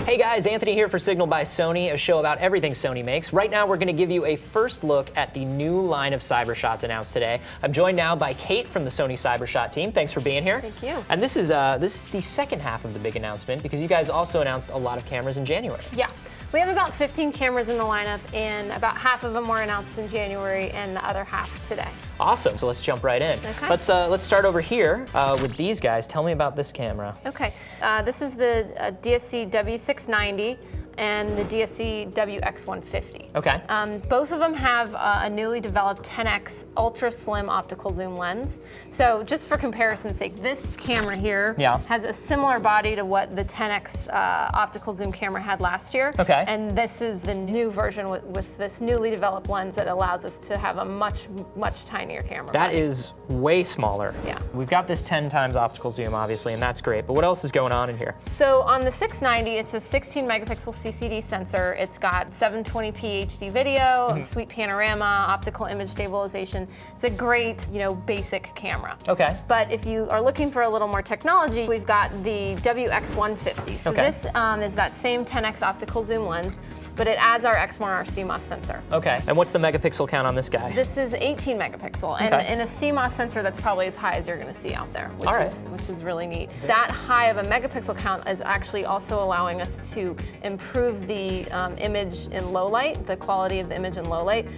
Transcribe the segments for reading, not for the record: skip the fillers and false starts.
Hey guys, Anthony here for Signal by Sony, a show about everything Sony makes. Right now we're going to give you a first look at the new line of Cyber-shots announced today. I'm joined now by Kate from the Sony Cyber-shot team. Thanks for being here. Thank you. And this is the second half of the big announcement because you guys also announced a lot of cameras in January. Yeah. We have about 15 cameras in the lineup, and about half of them were announced in January and the other half today. Awesome, so let's jump right in. Okay. Let's start over here with these guys. Tell me about this camera. Okay, this is the DSC-W690 and the DSC-W690. Okay. Both of them have a newly developed 10x ultra slim optical zoom lens. So just for comparison's sake, this camera here has a similar body to what the 10x optical zoom camera had last year. Okay. And this is the new version with this newly developed lens that allows us to have a much tinier camera. That is way smaller. Yeah. We've got this 10 times optical zoom, obviously, and that's great. But what else is going on in here? So on the 690, it's a 16 megapixel CCD sensor. It's got 720p HD video, sweet panorama, optical image stabilization. It's a great, basic camera. Okay. But if you are looking for a little more technology, we've got the WX150. So this is that same 10x optical zoom lens, but it adds our Exmor R CMOS sensor. Okay, and what's the megapixel count on this guy? This is 18 megapixel, and in a CMOS sensor, that's probably as high as you're going to see out there, which is really neat. That high of a megapixel count is actually also allowing us to improve the image in low light, the quality of the image in low light.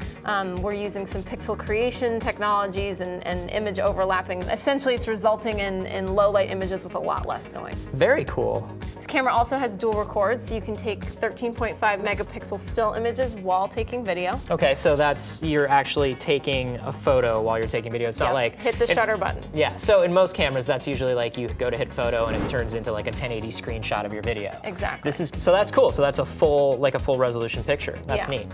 We're using some pixel creation technologies and image overlapping. Essentially, it's resulting in low light images with a lot less noise. Very cool. This camera also has dual record, so you can take 13.5 megapixel still images while taking video. Okay, so you're actually taking a photo while you're taking video. It's not like hit the shutter button. Yeah, so in most cameras, that's usually like you go to hit photo and it turns into like a 1080 screenshot of your video. Exactly. So that's cool. So that's a full resolution picture. That's neat.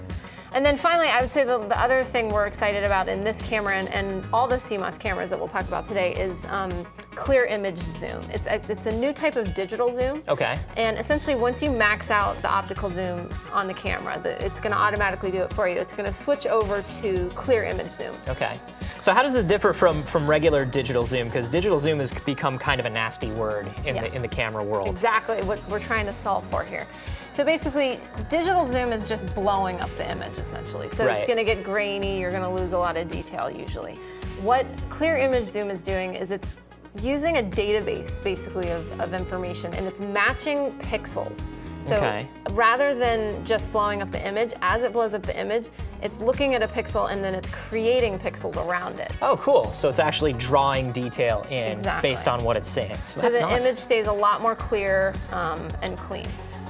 And then finally, I would say the other thing we're excited about in this camera and all the CMOS cameras that we'll talk about today is clear image zoom. It's a new type of digital zoom. Okay. And essentially, once you max out the optical zoom on the camera, it's going to automatically do it for you. It's going to switch over to clear image zoom. Okay. So how does this differ from regular digital zoom? Because digital zoom has become kind of a nasty word in the camera world. Exactly what we're trying to solve for here. So basically, digital zoom is just blowing up the image, essentially. So it's going to get grainy, you're going to lose a lot of detail usually. What clear image zoom is doing is it's using a database, basically, of information, and it's matching pixels. So rather than just blowing up the image, as it blows up the image, it's looking at a pixel and then it's creating pixels around it. Oh, cool. So it's actually drawing detail in based on what it's seeing. So the image stays a lot more clear and clean.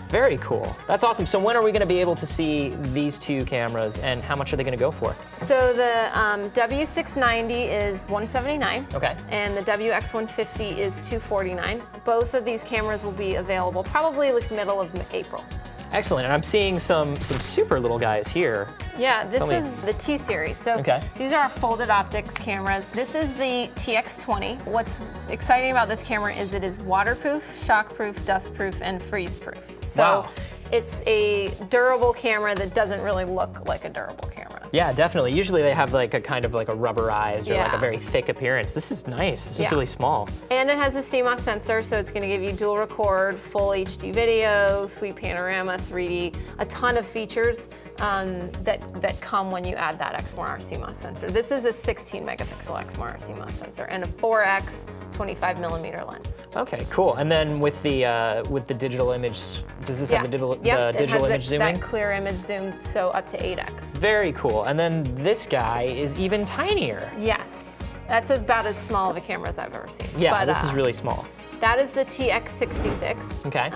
Very cool. That's awesome. So when are we going to be able to see these two cameras, and how much are they going to go for? So the W690 is $179. Okay. And the WX150 is $249. Both of these cameras will be available probably like middle of April. Excellent. And I'm seeing some super little guys here. Yeah, this is the T series. So these are our folded optics cameras. This is the TX20. What's exciting about this camera is it is waterproof, shockproof, dustproof, and freezeproof. So it's a durable camera that doesn't really look like a durable camera. Yeah, definitely. Usually they have like a kind of like a rubberized or like a very thick appearance. This is nice. This is really small. And it has a CMOS sensor, so it's going to give you dual record, full HD video, sweet panorama, 3D, a ton of features that come when you add that Exmor R CMOS sensor. This is a 16 megapixel Exmor R CMOS sensor and a 4x 25 millimeter lens. Okay, cool. And then with the digital image, does this have the digital image zooming? That clear image zoom, so up to 8x. Very cool. And then this guy is even tinier. Yes, that's about as small of a camera as I've ever seen. Yeah, but this is really small. That is the TX66. Okay.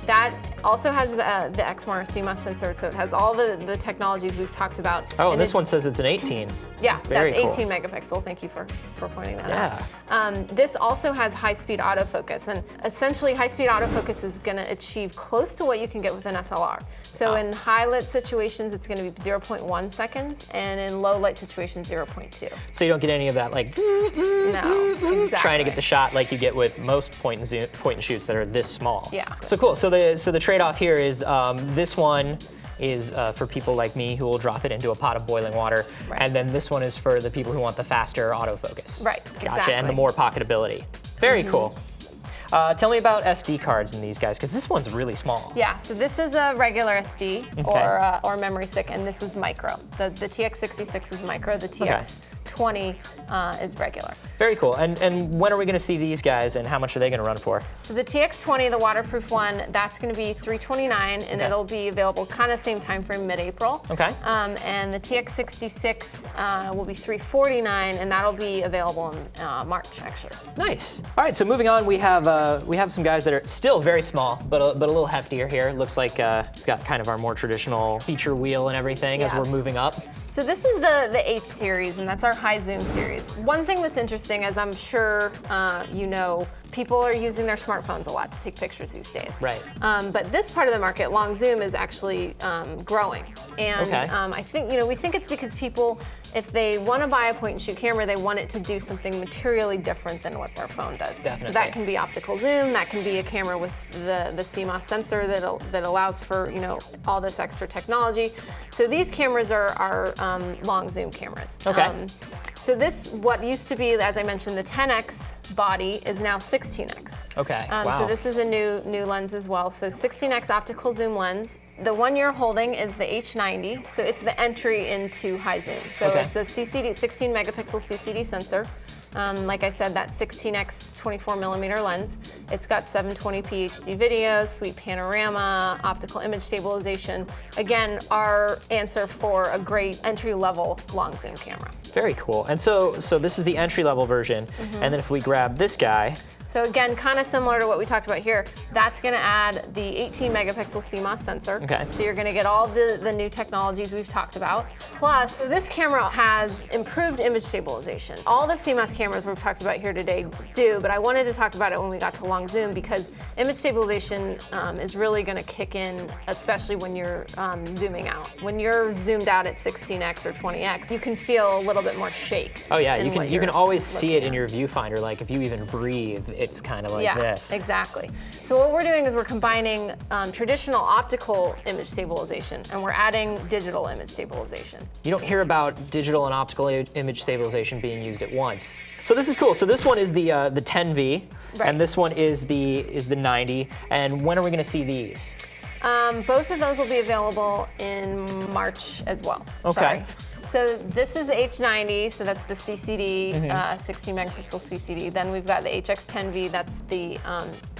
That also has the Exmor R CMOS sensor, so it has all the technologies we've talked about. Oh, and this one says it's an 18. Yeah, that's 18 megapixel. Thank you for pointing that out. This also has high-speed autofocus, and essentially high-speed autofocus is going to achieve close to what you can get with an SLR. So in high-lit situations, it's going to be 0.1 seconds, and in low-light situations, 0.2. So you don't get any of that, like, no, exactly. Trying to get the shot like you get with most point and shoots that are this small. Yeah. So cool. So the trade-off here is this one is for people like me who will drop it into a pot of boiling water, and then this one is for the people who want the faster autofocus. Right. Gotcha. Exactly. And the more pocketability. Very cool. Tell me about SD cards in these guys, because this one's really small. Yeah, so this is a regular SD or memory stick, and this is micro. The TX66 is micro, the TX20 is regular. Very cool. And when are we going to see these guys, and how much are they going to run for? So the TX20, the waterproof one, that's going to be $329, and it'll be available kind of same time frame, mid-April. Okay. And the TX66 will be $349, and that'll be available in March, actually. Nice. All right, so moving on, we have some guys that are still very small, but a little heftier here. It looks like we've got kind of our more traditional feature wheel and everything as we're moving up. So this is the H series, and that's our high zoom series. One thing that's interesting, as I'm sure you know, people are using their smartphones a lot to take pictures these days. Right. But this part of the market, long zoom, is actually growing. And I think, we think it's because people, if they want to buy a point and shoot camera, they want it to do something materially different than what their phone does. Definitely. So that can be optical zoom, that can be a camera with the CMOS sensor that allows for, all this extra technology. So these cameras are long zoom cameras. Okay. So this, what used to be, as I mentioned, the 10x body is now 16x. Okay, wow. So this is a new lens as well. So 16x optical zoom lens. The one you're holding is the H90, so it's the entry into high zoom. So it's a 16 megapixel CCD sensor. Like I said, that 16x 24 millimeter lens. It's got 720p HD video, sweet panorama, optical image stabilization. Again, our answer for a great entry-level long zoom camera. Very cool. And so this is the entry-level version, and then if we grab this guy. So again, kind of similar to what we talked about here, that's going to add the 18 megapixel CMOS sensor. Okay. So you're going to get all the new technologies we've talked about. Plus, this camera has improved image stabilization. All the CMOS cameras we've talked about here today do, but I wanted to talk about it when we got to long zoom because image stabilization is really going to kick in, especially when you're zooming out. When you're zoomed out at 16x or 20x, you can feel a little bit more shake. Oh yeah, you can always see it in your viewfinder. Like if you even breathe, it's kind of like this. Yeah, exactly. So what we're doing is we're combining traditional optical image stabilization and we're adding digital image stabilization. You don't hear about digital and optical image stabilization being used at once. So this is cool. So this one is the 10V, and this one is the 90. And when are we going to see these? Both of those will be available in March as well. Okay. Sorry. So this is the H90, so that's the CCD, 16 megapixel CCD. Then we've got the HX10V, that's the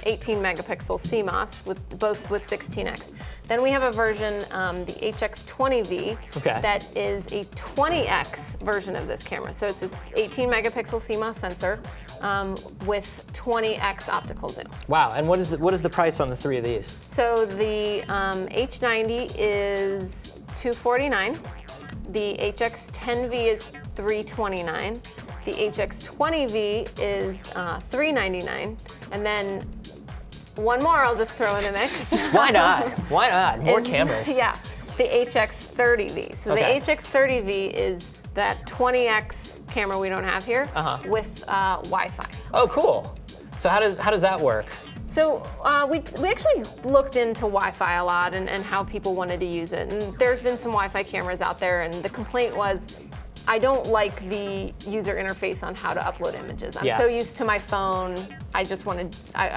18 megapixel CMOS, both with 16x. Then we have a version, the HX20V, that is a 20x version of this camera. So it's an 18 megapixel CMOS sensor with 20x optical zoom. Wow, and what is the price on the three of these? So the H90 is $249. The HX10V is $329. The HX20V is $399. And then one more I'll just throw in the mix. Why not? Why not? More cameras. Yeah, the HX30V. So the HX30V is that 20x camera we don't have here with Wi-Fi. Oh, cool. So how does that work? So we actually looked into Wi-Fi a lot and how people wanted to use it. And there's been some Wi-Fi cameras out there, and the complaint was, I don't like the user interface on how to upload images. I'm so used to my phone, I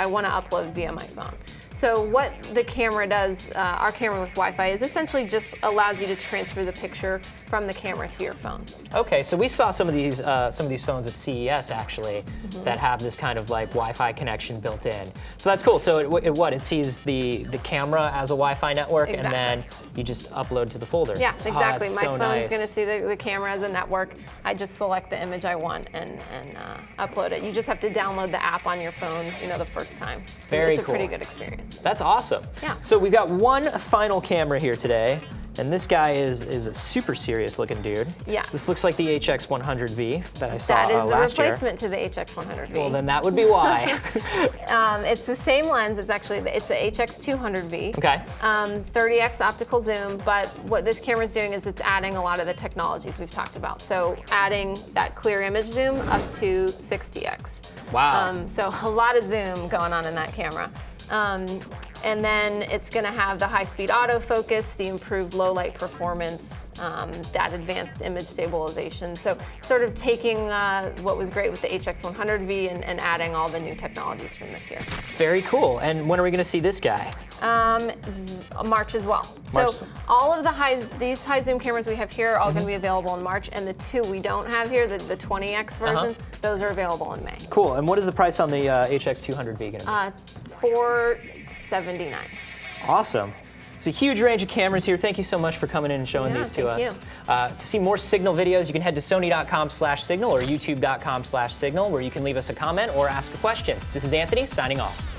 want to upload via my phone. So what the camera does, our camera with Wi-Fi, is essentially just allows you to transfer the picture from the camera to your phone. Okay, so we saw some of these phones at CES actually that have this kind of like Wi-Fi connection built in. So that's cool. So it sees the camera as a Wi-Fi network, and then you just upload to the folder. Yeah, exactly. My phone's nice. going to see the camera as a network. I just select the image I want and upload it. You just have to download the app on your phone, the first time. So it's a pretty good experience. That's awesome. Yeah. So we've got one final camera here today, and this guy is a super serious looking dude. Yeah. This looks like the HX100V that I saw last year. That is the replacement to the HX100V. Well, then that would be why. It's the same lens. It's the HX200V. Okay. 30x optical zoom, but what this camera is doing is it's adding a lot of the technologies we've talked about. So adding that clear image zoom up to 60x. Wow. So a lot of zoom going on in that camera. And then it's going to have the high-speed autofocus, the improved low-light performance, that advanced image stabilization. So sort of taking what was great with the HX100V and adding all the new technologies from this year. Very cool. And when are we going to see this guy? March as well. March. So all of these high zoom cameras we have here are all going to be available in March, and the two we don't have here, the 20X versions, those are available in May. Cool. And what is the price on the HX200V going to be? $479. Awesome. It's a huge range of cameras here. Thank you so much for coming in and showing these to us. To see more Signal videos, you can head to sony.com/signal or youtube.com/signal, where you can leave us a comment or ask a question. This is Anthony signing off.